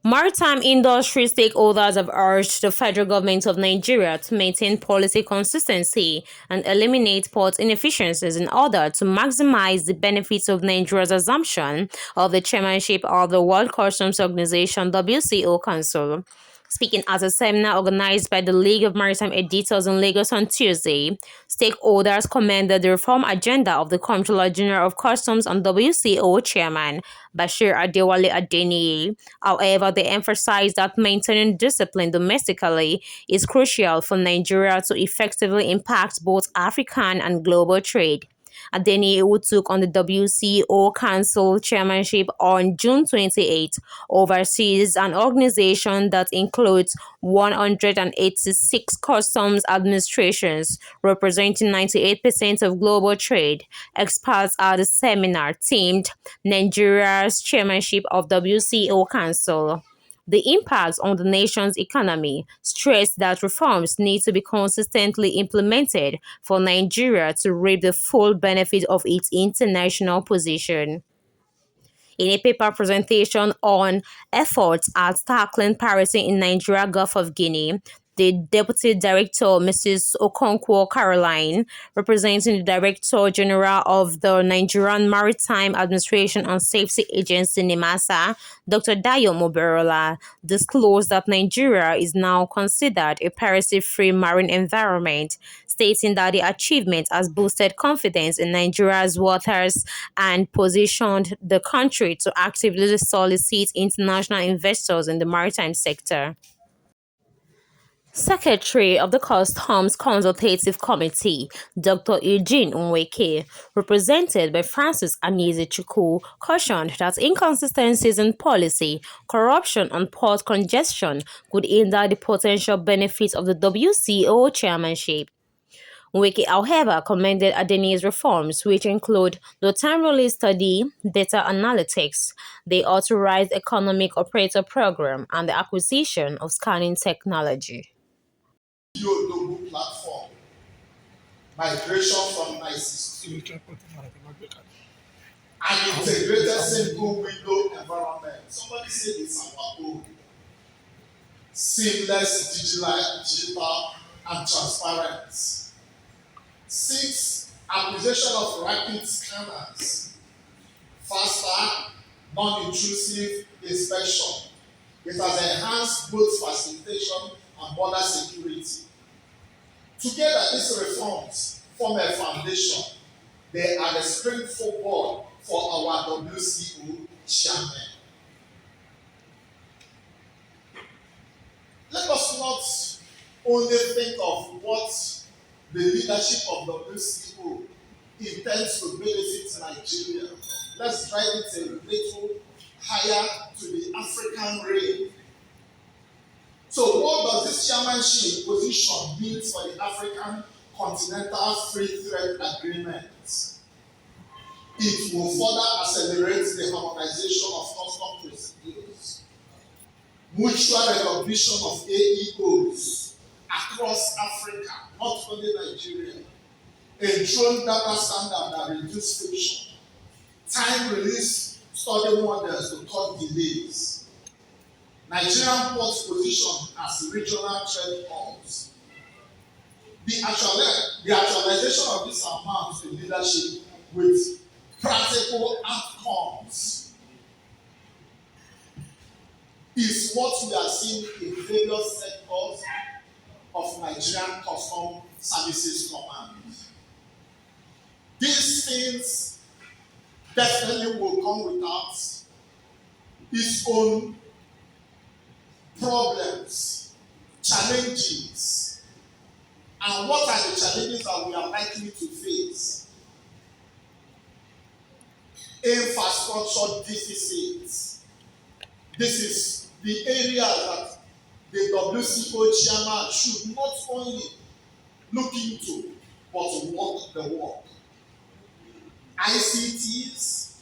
Maritime industry stakeholders have urged the federal government of Nigeria to maintain policy consistency and eliminate port inefficiencies in order to maximize the benefits of Nigeria's assumption of the chairmanship of the World Customs Organization WCO Council. Speaking at a seminar organized by the League of Maritime Editors in Lagos on Tuesday, stakeholders commended the reform agenda of the Comptroller General of Customs and WCO Chairman Bashir Adewale Adeniyi. However, they emphasized that maintaining discipline domestically is crucial for Nigeria to effectively impact both African and global trade. Adeniyi, who took on the WCO Council chairmanship on June 28, oversees an organization that includes 186 customs administrations, representing 98% of global trade. Experts at the seminar themed Nigeria's chairmanship of WCO Council. The impact on the nation's economy stressed that reforms need to be consistently implemented for Nigeria to reap the full benefit of its international position. In a paper presentation on efforts at tackling piracy in Nigeria Gulf of Guinea, the Deputy Director, Mrs. Okonkwo Caroline, representing the Director General of the Nigerian Maritime Administration and Safety Agency NIMASA, Dr. Dayo Moberola, disclosed that Nigeria is now considered a piracy-free marine environment, stating that the achievement has boosted confidence in Nigeria's waters and positioned the country to actively solicit international investors in the maritime sector. Secretary of the Customs Consultative Committee, Dr. Eugene Nweke, represented by Francis Anizi-Chukwu, cautioned that inconsistencies in policy, corruption, and port congestion could hinder the potential benefits of the WCO chairmanship. Nweke, however, commended Adeniyi's reforms, which include the time-release study, data analytics, the authorized economic operator program, and the acquisition of scanning technology. Global platform, migration from ISIS an integrated single window environment. Somebody said it's our own. Seamless, digital, and transparent. 6, acquisition of rapid scanners. Faster, non-intrusive inspection. It has enhanced both facilitation and border security. Together, these reforms form a foundation. They are the spring forward for our WCO chairman. Let us not only think of what the leadership of WCO intends to benefit Nigeria. Let's drive it a little higher to the African realm. So what does this chairmanship position mean for the African Continental Free Trade Agreement? It will further accelerate the harmonization of customs procedures, mutual recognition of AEOs across Africa, not only Nigeria, enthrone data standard that reduce friction, time-release study models to cut delays, Nigerian ports position as regional trade hubs. The actualization of this amount to leadership with practical outcomes is what we are seeing in various sectors of Nigerian Customs Services Command. These things definitely will come without its own problems, challenges, and what are the challenges that we are likely to face? Infrastructure deficits. This is the area that the WCO chairman should not only look into, but walk the walk. ICTs,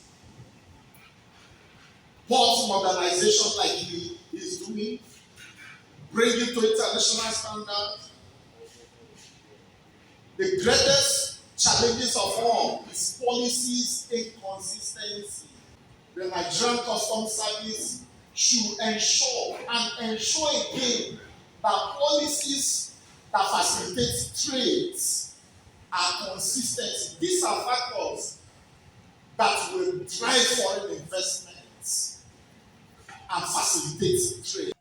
port modernization like he is doing, bring it to international standards. The greatest challenges of all is policies inconsistency. The Nigerian Customs Service should ensure again that policies that facilitate trades are consistent. These are factors that will drive foreign investments and facilitate trade.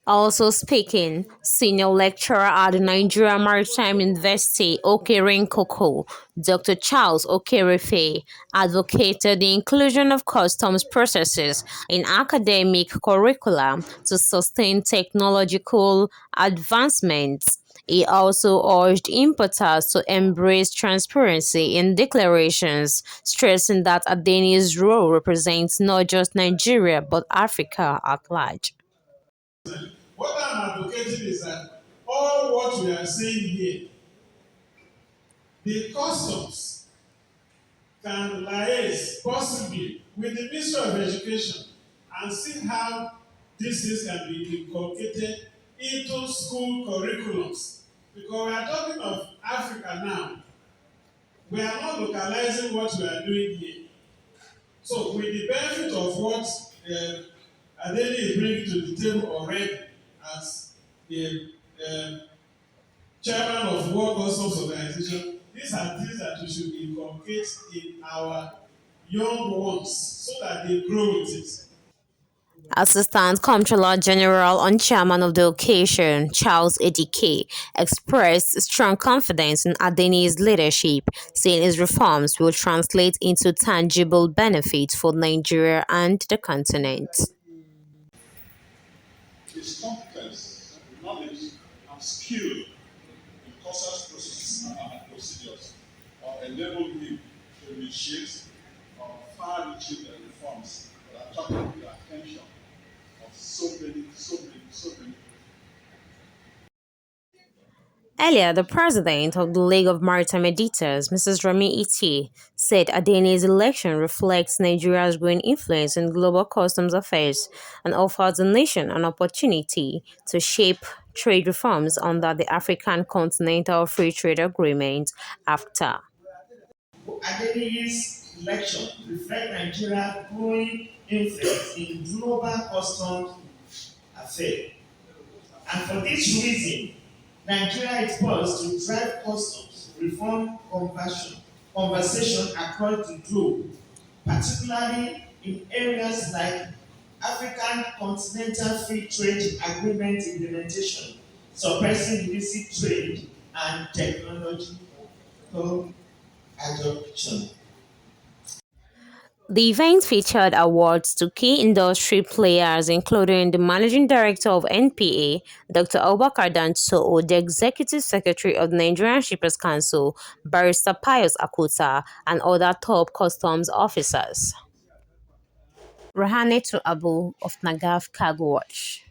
Also speaking, senior lecturer at the Nigeria Maritime University, Okere Nkoko, Dr. Charles Okerefe, advocated the inclusion of customs processes in academic curricula to sustain technological advancements. He also urged importers to embrace transparency in declarations, stressing that Adeni's role represents not just Nigeria but Africa at large. What I'm advocating is that all what we are saying here, the customs can liaise possibly with the Ministry of Education and see how these things can be inculcated into school curriculums. Because we are talking of Africa now, we are not localizing what we are doing here. So, with the benefit of what Adeni is bringing to the table already as the chairman of World Customs Organization, these are things that we should inculcate in our young ones so that they grow with it. Assistant Comptroller General and Chairman of the occasion, Charles Edike, expressed strong confidence in Adeni's leadership, saying his reforms will translate into tangible benefits for Nigeria and the continent. His competence, knowledge, and skill in customs processes and procedures enable him to initiate far-reaching reforms that attract the attention of so many. Earlier, the president of the League of Maritime Editors, Mrs. Rami Iti, said Adeni's election reflects Nigeria's growing influence in global customs affairs and offers the nation an opportunity to shape trade reforms under the African Continental Free Trade Agreement (AFTA). Adeniyi's election reflects Nigeria's growing influence in global customs affairs. And for this reason, Nigeria is poised to drive customs reform conversation across the globe, particularly in areas like African Continental Free Trade Agreement implementation, suppressing illicit trade, and technological adoption. The event featured awards to key industry players including the Managing Director of NPA, Dr. Abubakar Danso, the Executive Secretary of the Nigerian Shippers Council, Barrister Pius Akuta, and other top customs officers. Rahanatu Abu of NAGAFF Cargo Watch.